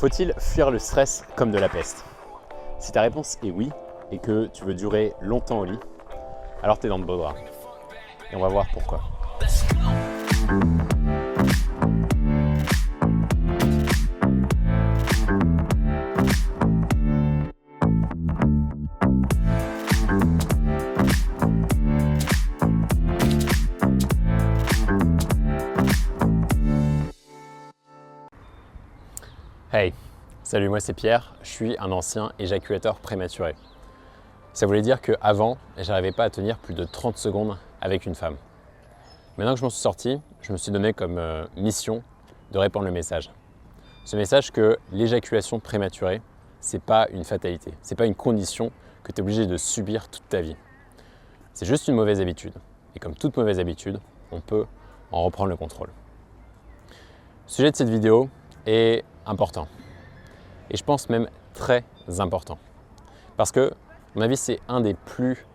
Faut-il fuir le stress comme de la peste? Si ta réponse est oui et que tu veux durer longtemps au lit, alors tu es dans de beaux draps. Et on va voir pourquoi. Hey, salut, moi c'est Pierre, je suis un ancien éjaculateur prématuré. Ça voulait dire qu'avant, je n'arrivais pas à tenir plus de 30 secondes avec une femme. Maintenant que je m'en suis sorti, je me suis donné comme mission de répandre le message. Ce message que l'éjaculation prématurée, c'est pas une fatalité, c'est pas une condition que tu es obligé de subir toute ta vie. C'est juste une mauvaise habitude. Et comme toute mauvaise habitude, on peut en reprendre le contrôle. Le sujet de cette vidéo est important. Et je pense même très important. Parce que, à mon avis, c'est un des plus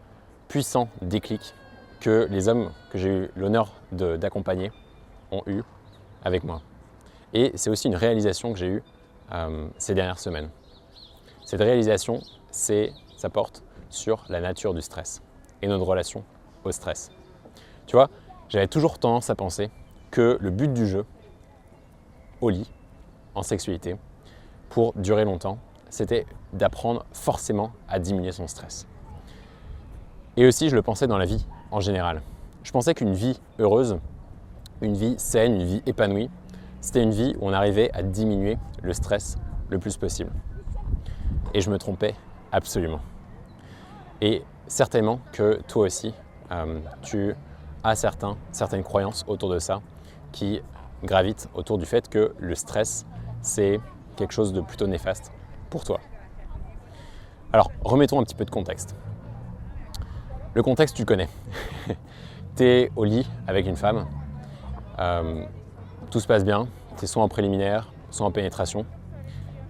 puissants déclics que les hommes que j'ai eu l'honneur d'accompagner ont eu avec moi. Et c'est aussi une réalisation que j'ai eue ces dernières semaines. Cette réalisation, ça porte sur la nature du stress et notre relation au stress. Tu vois, j'avais toujours tendance à penser que le but du jeu, au lit, en sexualité, pour durer longtemps, c'était d'apprendre forcément à diminuer son stress. Et aussi, je le pensais dans la vie en général. Je pensais qu'une vie heureuse, une vie saine, une vie épanouie, c'était une vie où on arrivait à diminuer le stress le plus possible. Et je me trompais absolument. Et certainement que toi aussi, tu as certaines croyances autour de ça qui gravitent autour du fait que le stress, c'est quelque chose de plutôt néfaste pour toi. Alors, remettons un petit peu de contexte. Le contexte, tu le connais. Tu es au lit avec une femme, tout se passe bien, tu es soit en préliminaire, soit en pénétration,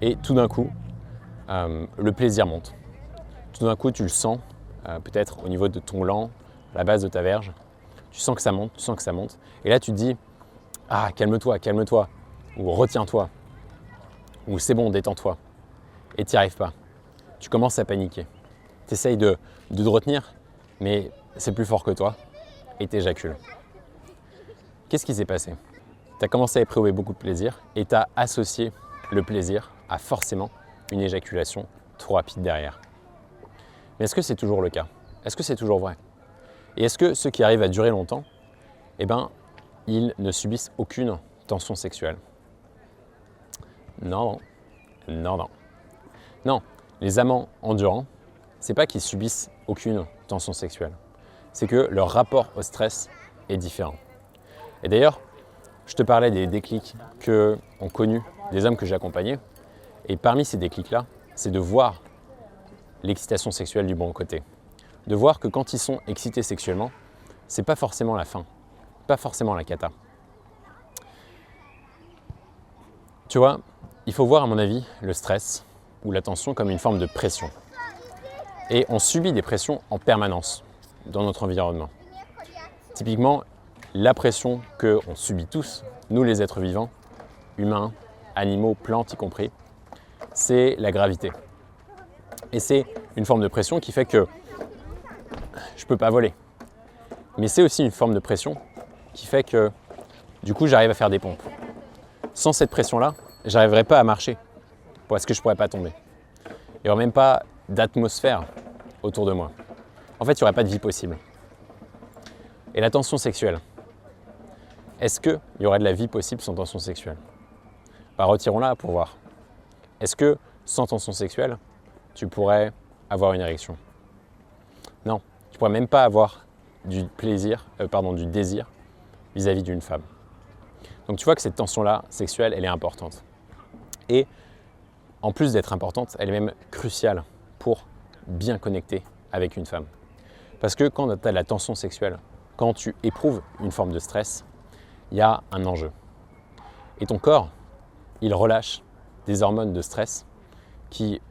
et tout d'un coup, le plaisir monte. Tout d'un coup, tu le sens, peut-être au niveau de ton gland, à la base de ta verge, tu sens que ça monte, et là tu te dis « Ah, calme-toi », ou « Retiens-toi », ou « C'est bon, détends-toi », et tu n'y arrives pas. Tu commences à paniquer. Tu essayes de te retenir, mais c'est plus fort que toi, et tu éjacules. Qu'est-ce qui s'est passé? Tu as commencé à éprouver beaucoup de plaisir, et tu as associé le plaisir à forcément une éjaculation trop rapide derrière. Mais est-ce que c'est toujours le cas? Est-ce que c'est toujours vrai? Et est-ce que ceux qui arrivent à durer longtemps, eh ben, ils ne subissent aucune tension sexuelle? Non. Non, les amants endurants, c'est pas qu'ils subissent aucune tension sexuelle. C'est que leur rapport au stress est différent. Et d'ailleurs, je te parlais des déclics qu'ont connus des hommes que j'ai accompagnés. Et parmi ces déclics-là, c'est de voir l'excitation sexuelle du bon côté. De voir que quand ils sont excités sexuellement, c'est pas forcément la fin, pas forcément la cata. Tu vois, il faut voir à mon avis le stress ou la tension comme une forme de pression. Et on subit des pressions en permanence dans notre environnement. Typiquement, la pression qu'on subit tous, nous les êtres vivants, humains, animaux, plantes y compris, c'est la gravité. Et c'est une forme de pression qui fait que je ne peux pas voler. Mais c'est aussi une forme de pression qui fait que du coup j'arrive à faire des pompes. Sans cette pression-là, je n'arriverais pas à marcher parce que je ne pourrais pas tomber. Il n'y aurait même pas d'atmosphère autour de moi. En fait, il n'y aurait pas de vie possible. Et la tension sexuelle, est-ce qu'il y aurait de la vie possible sans tension sexuelle? Retirons-la pour voir. Est-ce que sans tension sexuelle, tu pourrais avoir une érection? Non, tu ne pourrais même pas avoir du désir vis-à-vis d'une femme. Donc tu vois que cette tension-là sexuelle, elle est importante. Et en plus d'être importante, elle est même cruciale pour bien connecter avec une femme. Parce que quand tu as de la tension sexuelle, quand tu éprouves une forme de stress, il y a un enjeu. Et ton corps, il relâche des hormones de stress qui,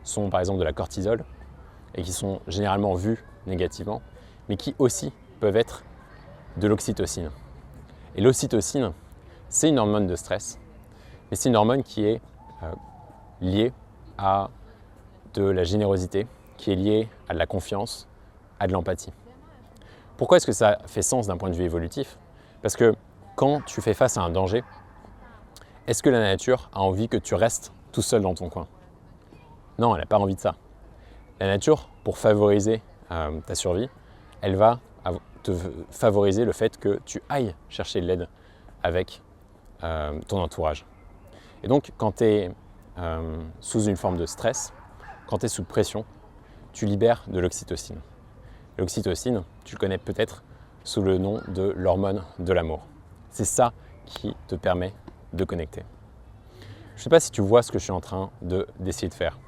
sont par exemple de la cortisol et qui sont généralement vues négativement, mais qui aussi peuvent être de l'oxytocine. Et l'oxytocine, c'est une hormone de stress mais c'est une hormone qui est liée à de la générosité, qui est liée à de la confiance, à de l'empathie. Pourquoi est-ce que ça fait sens d'un point de vue évolutif? Parce que quand tu fais face à un danger, est-ce que la nature a envie que tu restes tout seul dans ton coin? Non, elle n'a pas envie de ça. La nature, pour favoriser ta survie, elle va te favoriser le fait que tu ailles chercher de l'aide avec ton entourage. Et donc, quand tu es sous une forme de stress, quand tu es sous pression, tu libères de l'oxytocine. L'oxytocine, tu le connais peut-être sous le nom de l'hormone de l'amour. C'est ça qui te permet de connecter. Je ne sais pas si tu vois ce que je suis en train d'essayer de faire.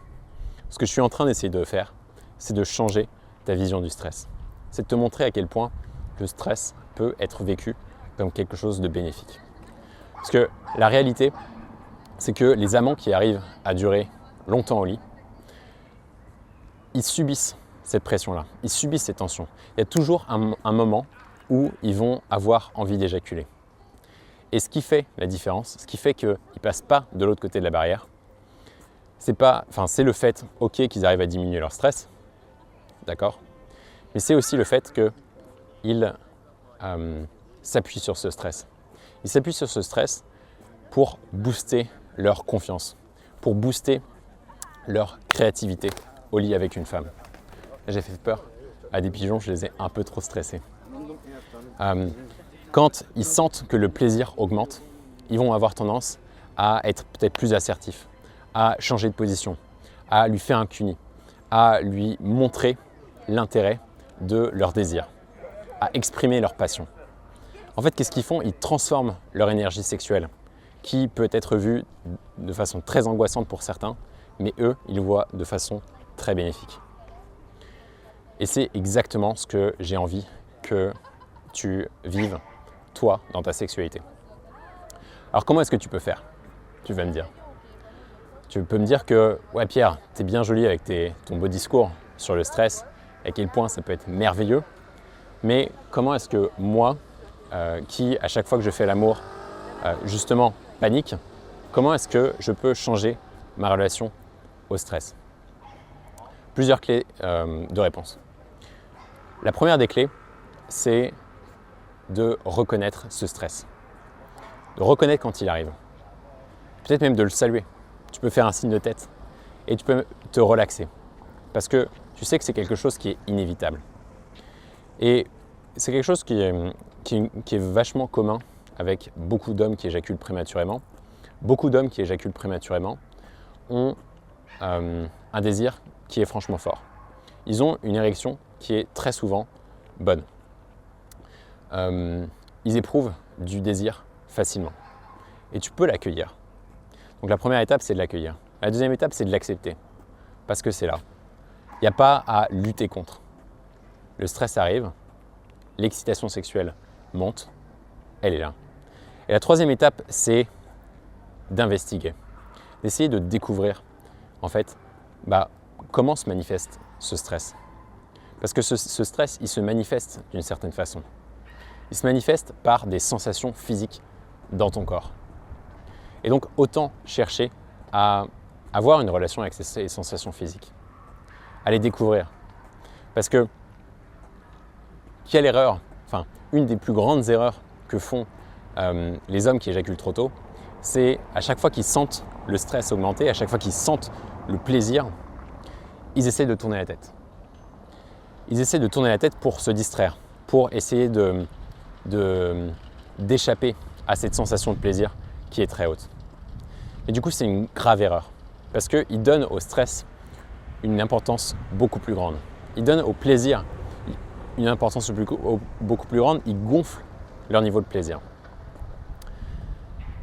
Ce que je suis en train d'essayer de faire, c'est de changer ta vision du stress. C'est de te montrer à quel point le stress peut être vécu comme quelque chose de bénéfique. Parce que la réalité, c'est que les amants qui arrivent à durer longtemps au lit, ils subissent cette pression-là, ils subissent ces tensions. Il y a toujours un moment où ils vont avoir envie d'éjaculer. Et ce qui fait la différence, ce qui fait qu'ils ne passent pas de l'autre côté de la barrière, c'est le fait, ok, qu'ils arrivent à diminuer leur stress, d'accord, mais c'est aussi le fait qu'ils s'appuient sur ce stress. Ils s'appuient sur ce stress pour booster leur confiance, pour booster leur créativité au lit avec une femme. J'ai fait peur à des pigeons, je les ai un peu trop stressés. Quand ils sentent que le plaisir augmente, ils vont avoir tendance à être peut-être plus assertifs, à changer de position, à lui faire un cuni, à lui montrer l'intérêt de leur désir, à exprimer leur passion. En fait, qu'est-ce qu'ils font? Ils transforment leur énergie sexuelle, qui peut être vue de façon très angoissante pour certains, mais eux, ils le voient de façon très bénéfique. Et c'est exactement ce que j'ai envie que tu vives, toi, dans ta sexualité. Alors comment est-ce que tu peux faire? Tu vas me dire. Tu peux me dire que, ouais Pierre, t'es bien joli avec ton beau discours sur le stress, à quel point ça peut être merveilleux, mais comment est-ce que moi, qui à chaque fois que je fais l'amour, justement panique, comment est-ce que je peux changer ma relation au stress? Plusieurs clés de réponse. La première des clés, c'est de reconnaître ce stress, de reconnaître quand il arrive, peut-être même de le saluer. Tu peux faire un signe de tête et tu peux te relaxer parce que tu sais que c'est quelque chose qui est inévitable. Et c'est quelque chose qui est vachement commun avec beaucoup d'hommes qui éjaculent prématurément. Beaucoup d'hommes qui éjaculent prématurément ont un désir qui est franchement fort. Ils ont une érection qui est très souvent bonne. Ils éprouvent du désir facilement et tu peux l'accueillir. Donc la première étape, c'est de l'accueillir. La deuxième étape, c'est de l'accepter parce que c'est là. Il n'y a pas à lutter contre. Le stress arrive, l'excitation sexuelle monte, elle est là. Et la troisième étape, c'est d'investiguer, d'essayer de découvrir en fait comment se manifeste ce stress. Parce que ce stress, il se manifeste d'une certaine façon. Il se manifeste par des sensations physiques dans ton corps. Et donc, autant chercher à avoir une relation avec ces sensations physiques, à les découvrir. Parce que, quelle erreur, une des plus grandes erreurs que font les hommes qui éjaculent trop tôt, c'est à chaque fois qu'ils sentent le stress augmenter, à chaque fois qu'ils sentent le plaisir, ils essaient de tourner la tête. Ils essaient de tourner la tête pour se distraire, pour essayer d'échapper à cette sensation de plaisir qui est très haute. Et du coup, c'est une grave erreur parce qu'ils donnent au stress une importance beaucoup plus grande. Ils donnent au plaisir une importance beaucoup plus grande, ils gonflent leur niveau de plaisir.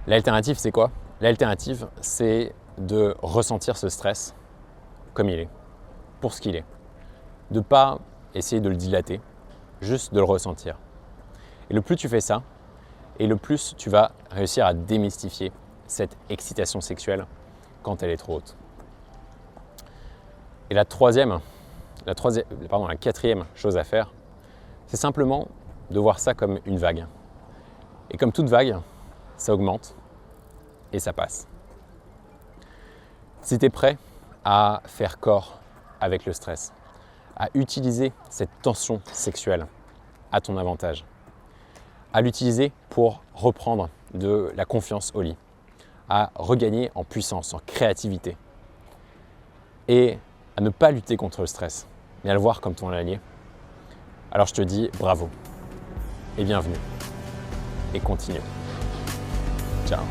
L'alternative, c'est quoi? L'alternative, c'est de ressentir ce stress comme il est, pour ce qu'il est. De ne pas essayer de le dilater, juste de le ressentir. Et le plus tu fais ça, et le plus tu vas réussir à démystifier cette excitation sexuelle quand elle est trop haute. Et la quatrième chose à faire, c'est simplement de voir ça comme une vague. Et comme toute vague, ça augmente et ça passe. Si tu es prêt à faire corps avec le stress, à utiliser cette tension sexuelle à ton avantage, à l'utiliser pour reprendre de la confiance au lit, à regagner en puissance, en créativité et à ne pas lutter contre le stress, mais à le voir comme ton allié, alors je te dis bravo et bienvenue et continue. Ciao.